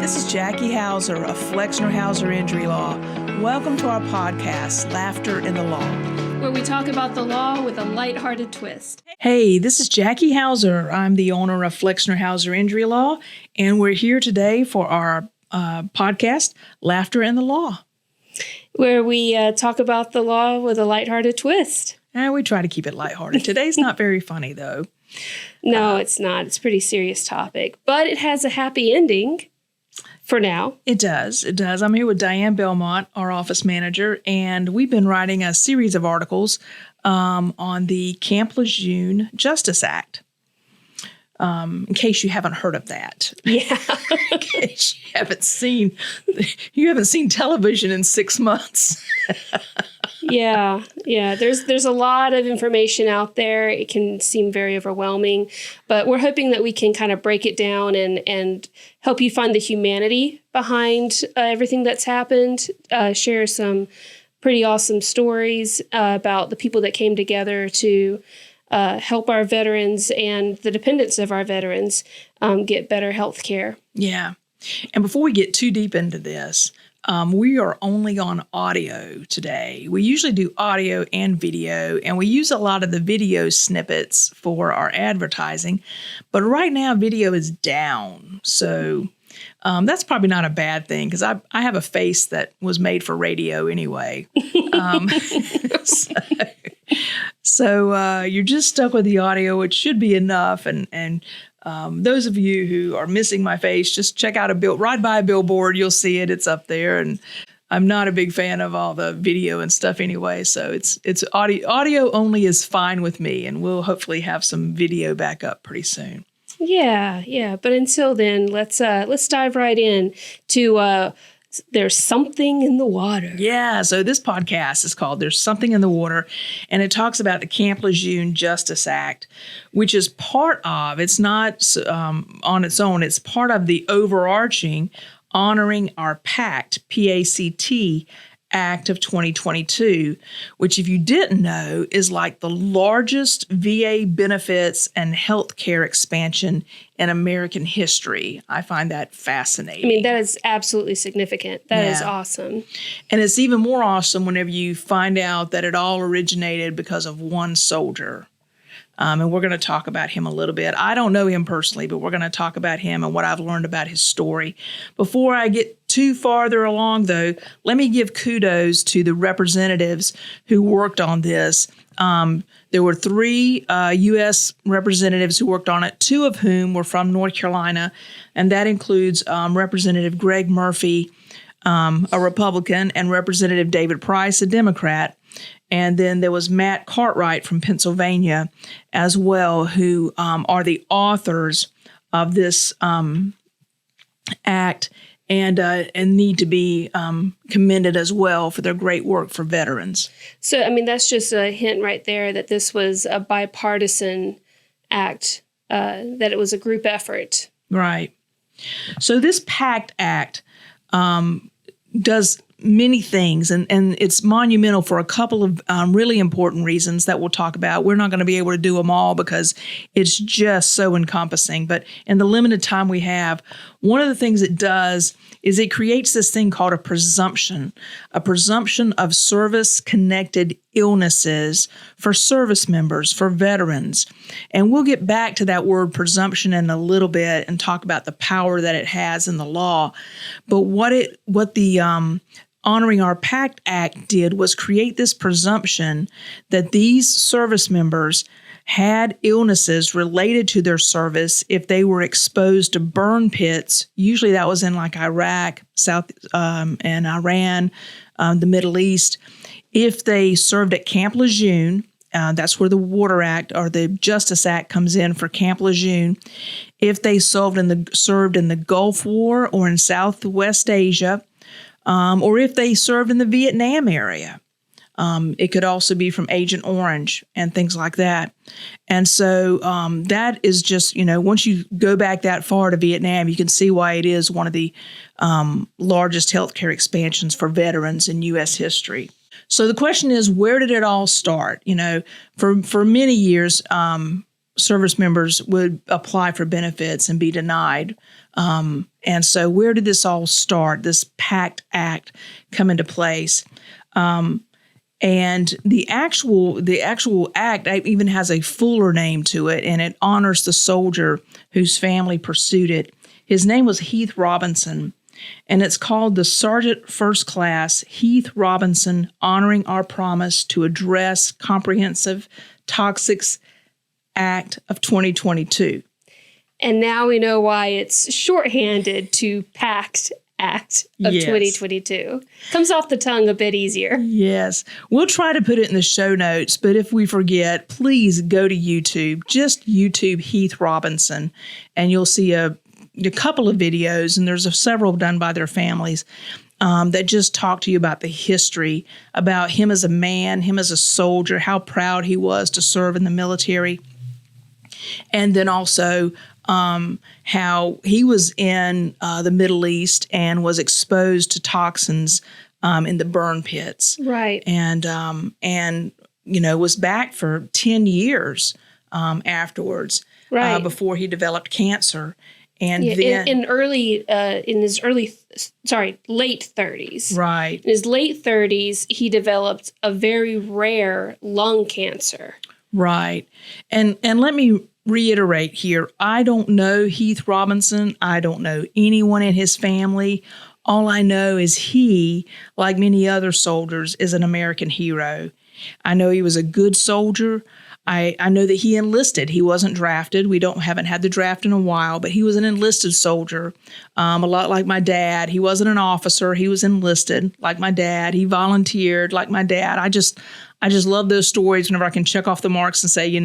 This is Jackie Hauser of Flexner-Hauser Injury Law. Welcome to our podcast, Laughter in the Law, where we talk about the law with a lighthearted twist. Hey, this is Jackie Hauser. I'm the owner of Flexner-Hauser Injury Law, and we're here today for our podcast, Laughter in the Law, where we talk about the law with a lighthearted twist. And we try to keep it lighthearted. Today's not very funny, though. No, it's not. It's a pretty serious topic, but it has a happy ending. For now. It does. It does. I'm here with Diane Belmont, our office manager, and we've been writing a series of articles on the Camp Lejeune Justice Act. In case you haven't heard of that. Yeah. In case you haven't seen television in 6 months. Yeah. There's a lot of information out there. It can seem very overwhelming, but we're hoping that we can kind of break it down and help you find the humanity behind everything that's happened, share some pretty awesome stories about the people that came together to help our veterans and the dependents of our veterans get better health care. Yeah. And before we get too deep into this, we are only on audio today. We usually do audio and video, and we use a lot of the video snippets for our advertising. But right now, video is down. So that's probably not a bad thing because I have a face that was made for radio anyway. So you're just stuck with the audio, which should be enough. And those of you who are missing my face, just check out ride by a billboard. You'll see it. It's up there. And I'm not a big fan of all the video and stuff anyway. So it's audio only is fine with me. And we'll hopefully have some video back up pretty soon. Yeah. But until then, let's dive right in to There's Something in the Water. Yeah, so this podcast is called There's Something in the Water, and it talks about the Camp Lejeune Justice Act, which is part of, it's not on its own, it's part of the overarching Honoring Our PACT, PACT Act of 2022, which, if you didn't know, is like the largest VA benefits and health care expansion in American history. I find that fascinating. I mean, that is absolutely significant. That is awesome. And it's even more awesome whenever you find out that it all originated because of one soldier. And we're going to talk about him a little bit. I don't know him personally, but we're going to talk about him and what I've learned about his story. Before I get too farther along, though, let me give kudos to the representatives who worked on this. There were 3 U.S. representatives who worked on it, 2 of whom were from North Carolina, and that includes Representative Greg Murphy, a Republican, and Representative David Price, a Democrat. And then there was Matt Cartwright from Pennsylvania as well, who are the authors of this act and need to be commended as well for their great work for veterans. So, I mean, that's just a hint right there that this was a bipartisan act, that it was a group effort. Right. So this PACT Act does many things, and it's monumental for a couple of really important reasons that we'll talk about. We're not going to be able to do them all because it's just so encompassing. But in the limited time we have, one of the things it does is it creates this thing called a presumption of service-connected illnesses for service members, for veterans. And we'll get back to that word presumption in a little bit and talk about the power that it has in the law. But what the Honoring Our PACT Act did was create this presumption that these service members had illnesses related to their service if they were exposed to burn pits. Usually that was in like Iraq, South and Iran, the Middle East. If they served at Camp Lejeune, that's where the Water Act or the Justice Act comes in for Camp Lejeune. If they served in the Gulf War or in Southwest Asia, or if they served in the Vietnam area. It could also be from Agent Orange and things like that. And so that is just, once you go back that far to Vietnam, you can see why it is one of the largest healthcare expansions for veterans in U.S. history. So the question is, where did it all start? For many years, service members would apply for benefits and be denied. And so where did this all start, this PACT Act come into place? And the actual act even has a fuller name to it, and it honors the soldier whose family pursued it. His name was Heath Robinson, and it's called the Sergeant First Class Heath Robinson Honoring Our Promise to Address Comprehensive Toxics Act of 2022. And now we know why it's shorthanded to PACT Act of 2022. Comes off the tongue a bit easier. Yes. We'll try to put it in the show notes, but if we forget, please go to YouTube. Just YouTube Heath Robinson, and you'll see a couple of videos, and there's several done by their families that just talk to you about the history, about him as a man, him as a soldier, how proud he was to serve in the military, and then also how he was in the Middle East and was exposed to toxins in the burn pits. Right. And was back for 10 years afterwards, right, before he developed cancer. And then in his late 30s. Right. In his late 30s, he developed a very rare lung cancer. Right. And let me reiterate here, I don't know Heath Robinson. I don't know anyone in his family. All I know is he, like many other soldiers, is an American hero. I know he was a good soldier. I know that he enlisted. He wasn't drafted. We haven't had the draft in a while, but he was an enlisted soldier, a lot like my dad. He wasn't an officer. He was enlisted like my dad. He volunteered like my dad. I just love those stories whenever I can check off the marks and say,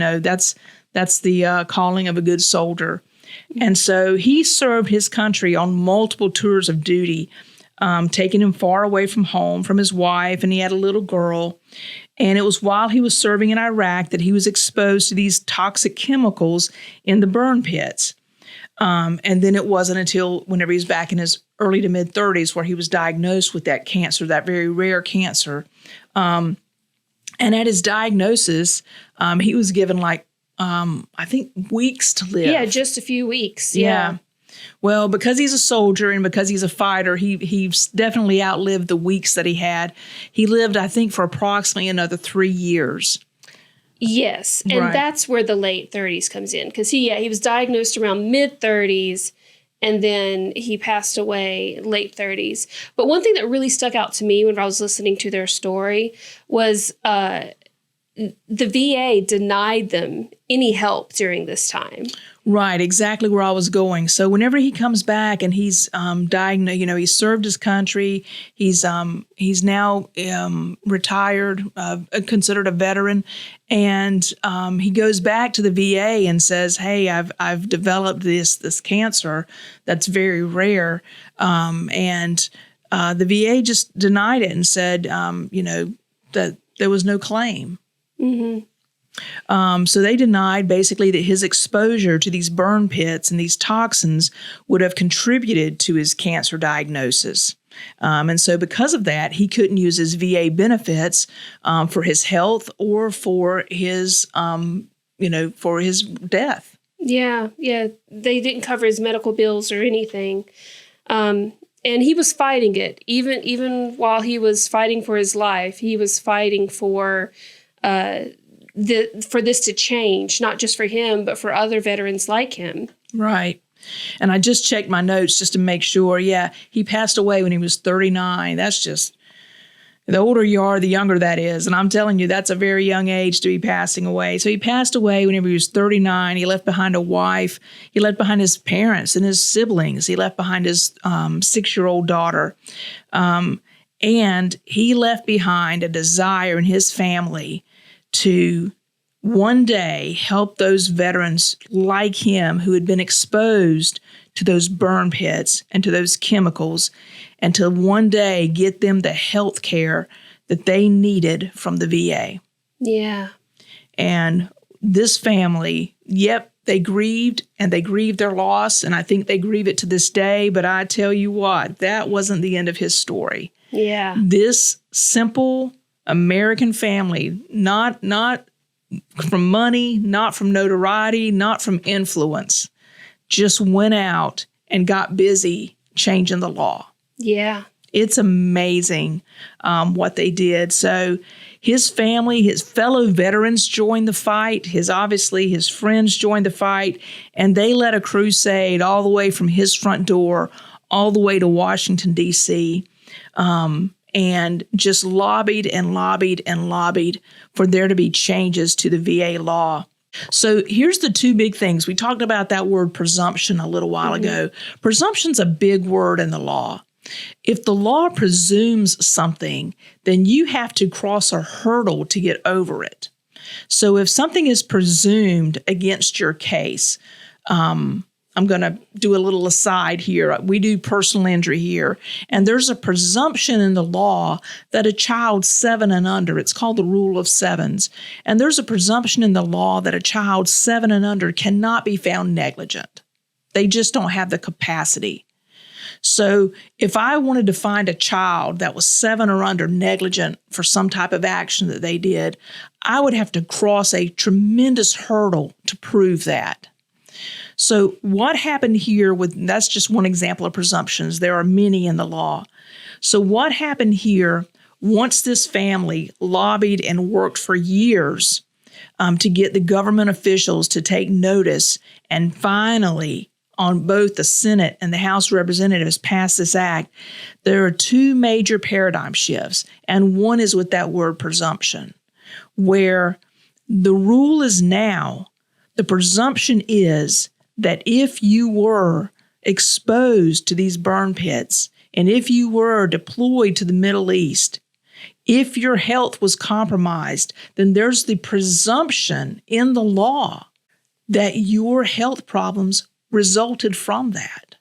that's the calling of a good soldier. And so he served his country on multiple tours of duty, taking him far away from home, from his wife, and he had a little girl. And it was while he was serving in Iraq that he was exposed to these toxic chemicals in the burn pits. And then it wasn't until whenever he was back in his early to mid-30s where he was diagnosed with that cancer, that very rare cancer. And at his diagnosis, he was given I think weeks to live. Yeah, just a few weeks. Yeah. Well, because he's a soldier and because he's a fighter, he's definitely outlived the weeks that he had. He lived, I think, for approximately another 3 years. Yes, and that's where the late 30s comes in, because he was diagnosed around mid-30s, and then he passed away late 30s. But one thing that really stuck out to me when I was listening to their story was the VA denied them any help during this time. Right, exactly where I was going. So whenever he comes back and he's diagnosed, he served his country. He's now retired, considered a veteran, and he goes back to the VA and says, "Hey, I've developed this cancer that's very rare," and the VA just denied it and said, that there was no claim. Mm-hmm. So they denied basically that his exposure to these burn pits and these toxins would have contributed to his cancer diagnosis. And so because of that, he couldn't use his VA benefits for his health or for his, for his death. Yeah. They didn't cover his medical bills or anything. And he was fighting it. Even while he was fighting for his life, he was fighting for this to change, not just for him, but for other veterans like him. Right. And I just checked my notes just to make sure. Yeah, he passed away when he was 39. That's just, the older you are, the younger that is. And I'm telling you, that's a very young age to be passing away. So he passed away whenever he was 39. He left behind a wife. He left behind his parents and his siblings. He left behind his 6-year-old daughter. And he left behind a desire in his family to one day help those veterans like him who had been exposed to those burn pits and to those chemicals, and to one day get them the health care that they needed from the VA. Yeah. And this family, they grieved, and they grieved their loss, and I think they grieve it to this day, but I tell you what, that wasn't the end of his story. Yeah. This simple American family, not from money, not from notoriety, not from influence, just went out and got busy changing the law. Yeah. It's amazing what they did. So his family, his fellow veterans joined the fight. His friends joined the fight, and they led a crusade all the way from his front door all the way to Washington, D.C., and just lobbied and lobbied and lobbied for there to be changes to the VA law. So here's the two big things. We talked about that word presumption a little while ago. Presumption's a big word in the law. If the law presumes something, then you have to cross a hurdle to get over it. So if something is presumed against your case, I'm going to do a little aside here. We do personal injury here, and there's a presumption in the law that a child 7 and under, it's called the rule of sevens, and there's a presumption in the law that a child 7 and under cannot be found negligent. They just don't have the capacity. So if I wanted to find a child that was 7 or under negligent for some type of action that they did, I would have to cross a tremendous hurdle to prove that. So what happened here that's just one example of presumptions. There are many in the law. So what happened here, once this family lobbied and worked for years to get the government officials to take notice, and finally on both the Senate and the House of Representatives passed this act, there are two major paradigm shifts, and one is with that word presumption, where the rule is now, the presumption is that if you were exposed to these burn pits, and if you were deployed to the Middle East, if your health was compromised, then there's the presumption in the law that your health problems resulted from that.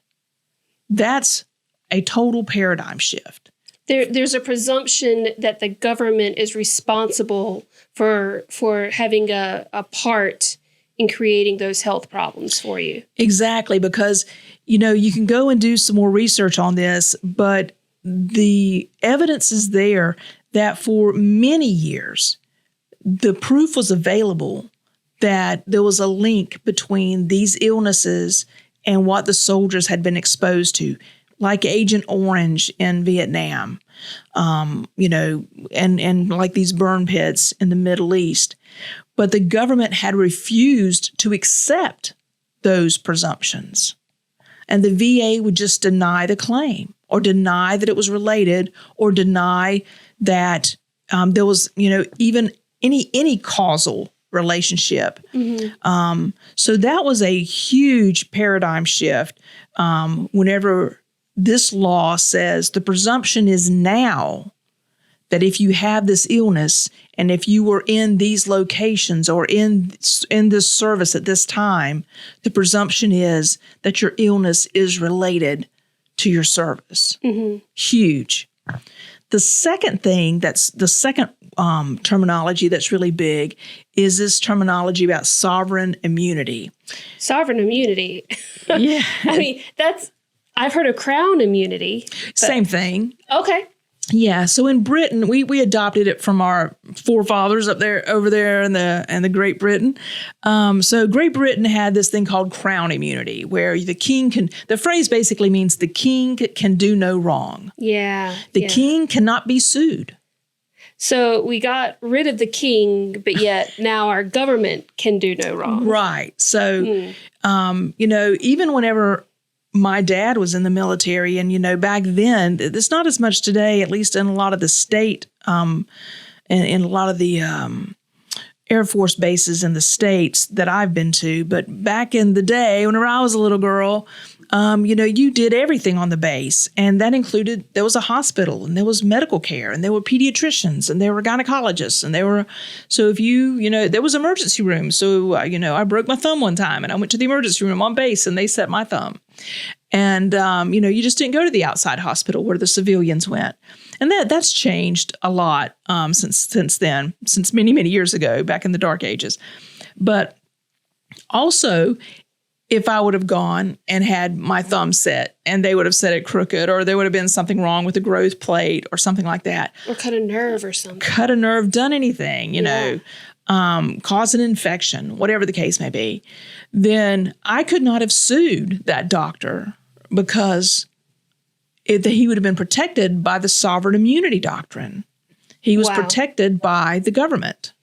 That's a total paradigm shift. There's a presumption that the government is responsible for having a part in creating those health problems for you. Exactly, because, you can go and do some more research on this, but the evidence is there that for many years, the proof was available that there was a link between these illnesses and what the soldiers had been exposed to, like Agent Orange in Vietnam, and like these burn pits in the Middle East. But the government had refused to accept those presumptions. And the VA would just deny the claim, or deny that it was related, or deny that there was, even any causal relationship. So that was a huge paradigm shift whenever this law says the presumption is now that if you have this illness and if you were in these locations or in this service at this time, the presumption is that your illness is related to your service. Huge. The second thing terminology that's really big is this terminology about sovereign immunity. Sovereign immunity. Yeah. I mean, I've heard of crown immunity. Same thing. Okay. Yeah. So in Britain, we adopted it from our forefathers over there in the Great Britain. So Great Britain had this thing called crown immunity, where the phrase basically means the king can do no wrong. Yeah. The king cannot be sued. So we got rid of the king, but yet now our government can do no wrong. Right. So, even whenever my dad was in the military, and, back then, it's not as much today, at least in a lot of the state, in a lot of the Air Force bases in the States that I've been to. But back in the day, whenever I was a little girl, you did everything on the base. And that included, there was a hospital, and there was medical care, and there were pediatricians, and there were gynecologists, and so if there was emergency rooms. So, I broke my thumb one time, and I went to the emergency room on base, and they set my thumb. And, you just didn't go to the outside hospital where the civilians went. And that's changed a lot since then, since many, many years ago, back in the dark ages. But also, if I would have gone and had my thumb set and they would have set it crooked, or there would have been something wrong with the growth plate or something like that. Or cut a nerve or something. Cut a nerve, done anything, cause an infection, whatever the case may be, then I could not have sued that doctor because he would have been protected by the sovereign immunity doctrine. He was protected by the government.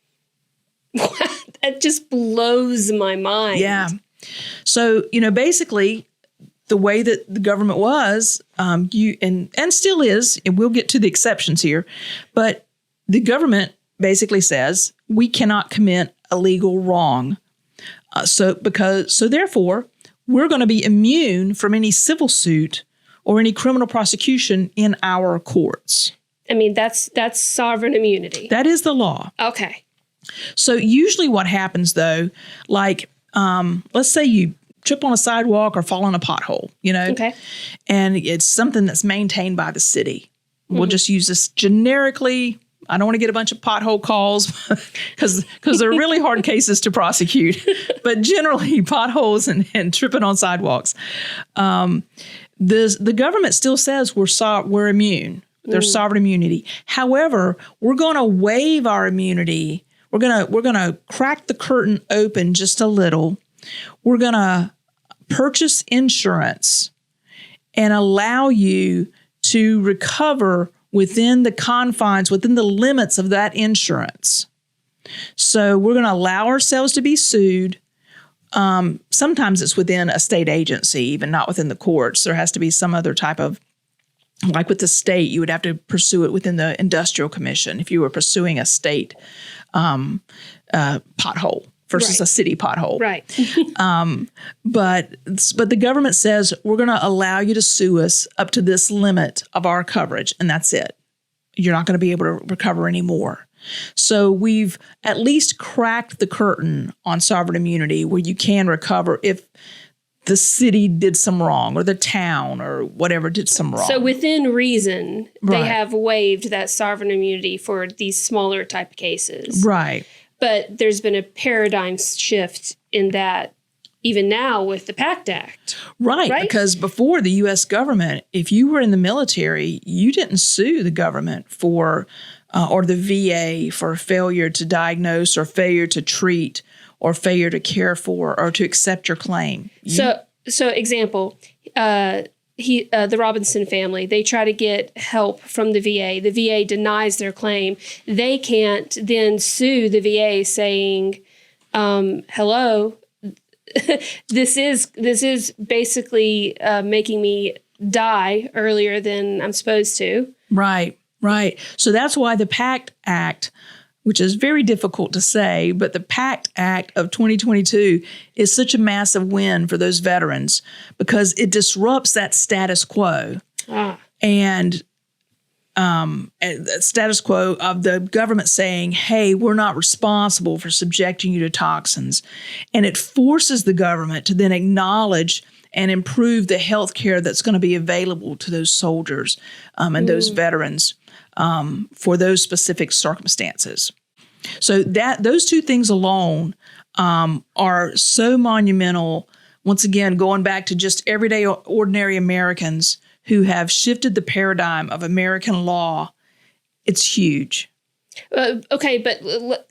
That just blows my mind. Yeah. So, basically, the way that the government was, and still is, and we'll get to the exceptions here, but the government basically says we cannot commit a legal wrong. So therefore, we're going to be immune from any civil suit or any criminal prosecution in our courts. I mean, that's sovereign immunity. That is the law. Okay. So usually what happens, though, like let's say you trip on a sidewalk or fall in a pothole, Okay. and it's something that's maintained by the city. We'll just use this generically. I don't want to get a bunch of pothole calls because they're really hard cases to prosecute. But generally, potholes and tripping on sidewalks. The government still says we're immune. There's sovereign immunity. However, we're going to waive our immunity. We're gonna crack the curtain open just a little. We're gonna purchase insurance and allow you to recover within the confines, within the limits of that insurance. So we're going to allow ourselves to be sued. Sometimes it's within a state agency, even not within the courts. There has to be some other type of, like with the state, you would have to pursue it within the Industrial Commission if you were pursuing a state pothole versus a city pothole. Right. But the government says we're going to allow you to sue us up to this limit of our coverage, and that's it. You're not going to be able to recover anymore. So we've at least cracked the curtain on sovereign immunity where you can recover if the city did some wrong or the town or whatever did some wrong. So within reason, they Right. have waived that sovereign immunity for these smaller type of cases. Right. But there's been a paradigm shift in that even now with the PACT Act. Right. Because before the U.S. government, if you were in the military, you didn't sue the government for or the VA for failure to diagnose or failure to treat or failure to care for or to accept your claim. So example, the Robinson family, they try to get help from the VA. The VA denies their claim. They can't then sue the VA saying, hello, this is basically making me die earlier than I'm supposed to. Right. So that's why the PACT Act, which is very difficult to say, but the PACT Act of 2022 is such a massive win for those veterans because it disrupts that status quo. And status quo of the government saying, hey, we're not responsible for subjecting you to toxins. And it forces the government to then acknowledge and improve the health care that's going to be available to those soldiers and those veterans for those specific circumstances. So those two things alone are so monumental. Once again, going back to just everyday ordinary Americans who have shifted the paradigm of American law, it's huge. Okay, but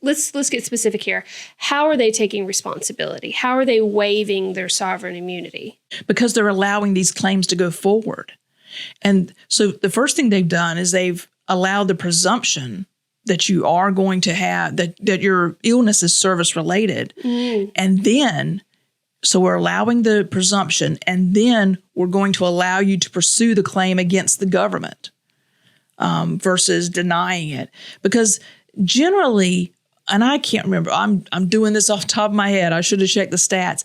let's get specific here. How are they taking responsibility? How are they waiving their sovereign immunity? Because they're allowing these claims to go forward. And so the first thing they've done is they've allowed the presumption that you are going to have, that your illness is service-related. And then, so we're allowing the presumption, and then we're going to allow you to pursue the claim against the government versus denying it. Because generally, and I can't remember, I'm doing this off the top of my head. I should have checked the stats.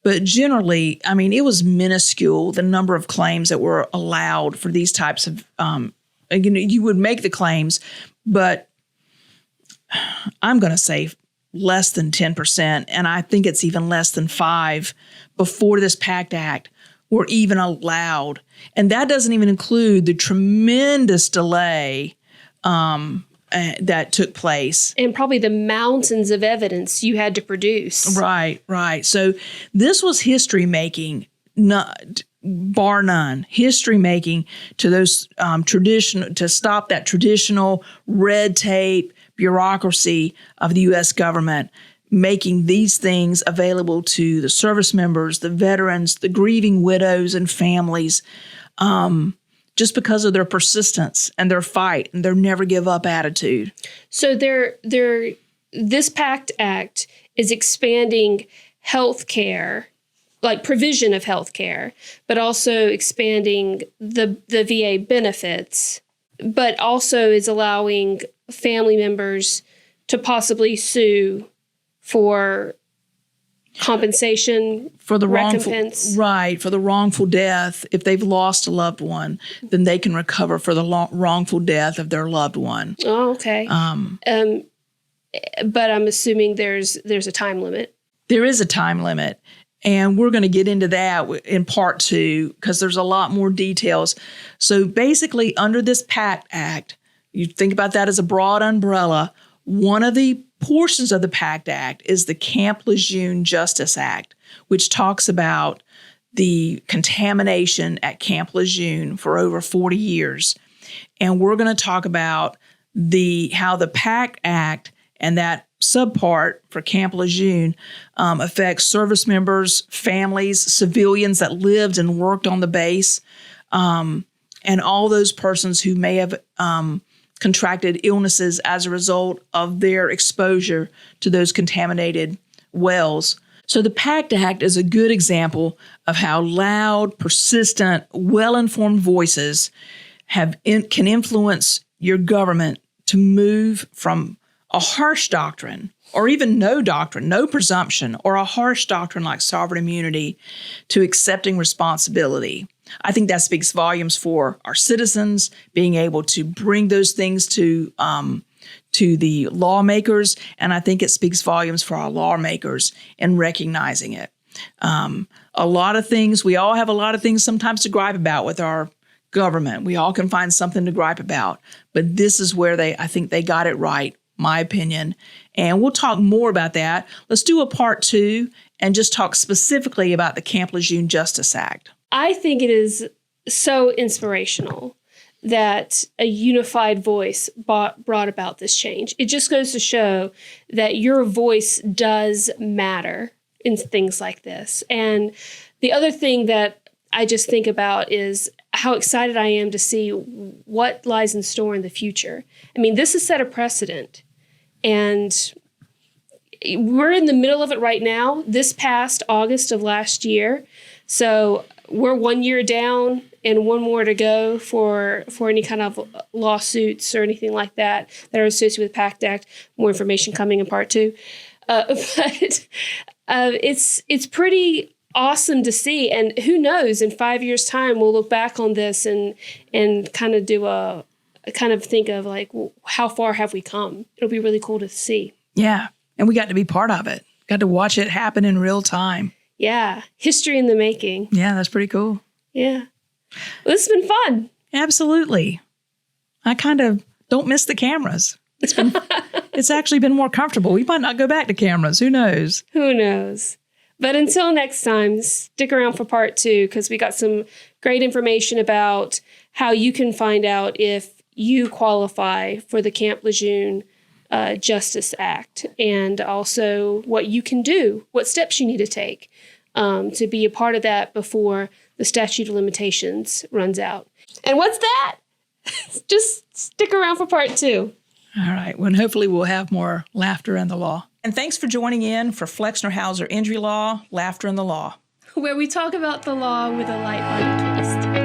But generally, I mean, it was minuscule, the number of claims that were allowed for these types of, you would make the claims, but I'm going to say less than 10%, and I think it's even less than 5% before this PACT Act were even allowed. And that doesn't even include the tremendous delay that took place. And probably the mountains of evidence you had to produce. Right. So this was history making, bar none, history making to those to stop that traditional red tape, bureaucracy of the U.S. government making these things available to the service members, the veterans, the grieving widows and families, just because of their persistence and their fight and their never give up attitude. So this PACT Act is expanding health care, like provision of health care, but also expanding the VA benefits, but also is allowing family members to possibly sue for compensation, for the recompense. For the wrongful death. If they've lost a loved one, then they can recover for the wrongful death of their loved one. Oh, okay. But I'm assuming there's a time limit. There is a time limit, and we're going to get into that in part 2 because there's a lot more details. So basically, under this PACT Act, you think about that as a broad umbrella. One of the portions of the PACT Act is the Camp Lejeune Justice Act, which talks about the contamination at Camp Lejeune for over 40 years. And we're going to talk about how the PACT Act and that subpart for Camp Lejeune affects service members, families, civilians that lived and worked on the base, and all those persons who may have contracted illnesses as a result of their exposure to those contaminated wells. So the PACT Act is a good example of how loud, persistent, well-informed voices can influence your government to move from a harsh doctrine, or even no doctrine, no presumption, or a harsh doctrine like sovereign immunity, to accepting responsibility. I think that speaks volumes for our citizens being able to bring those things to the lawmakers, and I think it speaks volumes for our lawmakers in recognizing it. A lot of things, we all have a lot of things sometimes to gripe about with our government. We all can find something to gripe about, but this is where I think they got it right, my opinion. And we'll talk more about that. Let's do a part 2 and just talk specifically about the Camp Lejeune Justice Act. I think it is so inspirational that a unified voice brought about this change. It just goes to show that your voice does matter in things like this. And the other thing that I just think about is how excited I am to see what lies in store in the future. I mean, this has set a precedent, and we're in the middle of it right now. This past August of last year, so we're 1 year down and one more to go for any kind of lawsuits or anything like that are associated with PACT Act. More information coming in part 2. But it's pretty awesome to see. And who knows, in 5 years' time, we'll look back on this and kind of think of like, well, how far have we come? It'll be really cool to see. Yeah. And we got to be part of it. Got to watch it happen in real time. Yeah. History in the making. Yeah, that's pretty cool. Yeah. Well, this has been fun. Absolutely. I kind of don't miss the cameras. It's actually been more comfortable. We might not go back to cameras. Who knows? Who knows? But until next time, stick around for part 2 because we got some great information about how you can find out if you qualify for the Camp Lejeune Justice Act, and also what you can do, what steps you need to take to be a part of that before the statute of limitations runs out. And what's that? Just stick around for part 2. All right. Well, hopefully we'll have more laughter in the law. And thanks for joining in for Flexner-Hauser Injury Law, Laughter in the Law, where we talk about the law with a lighthearted twist.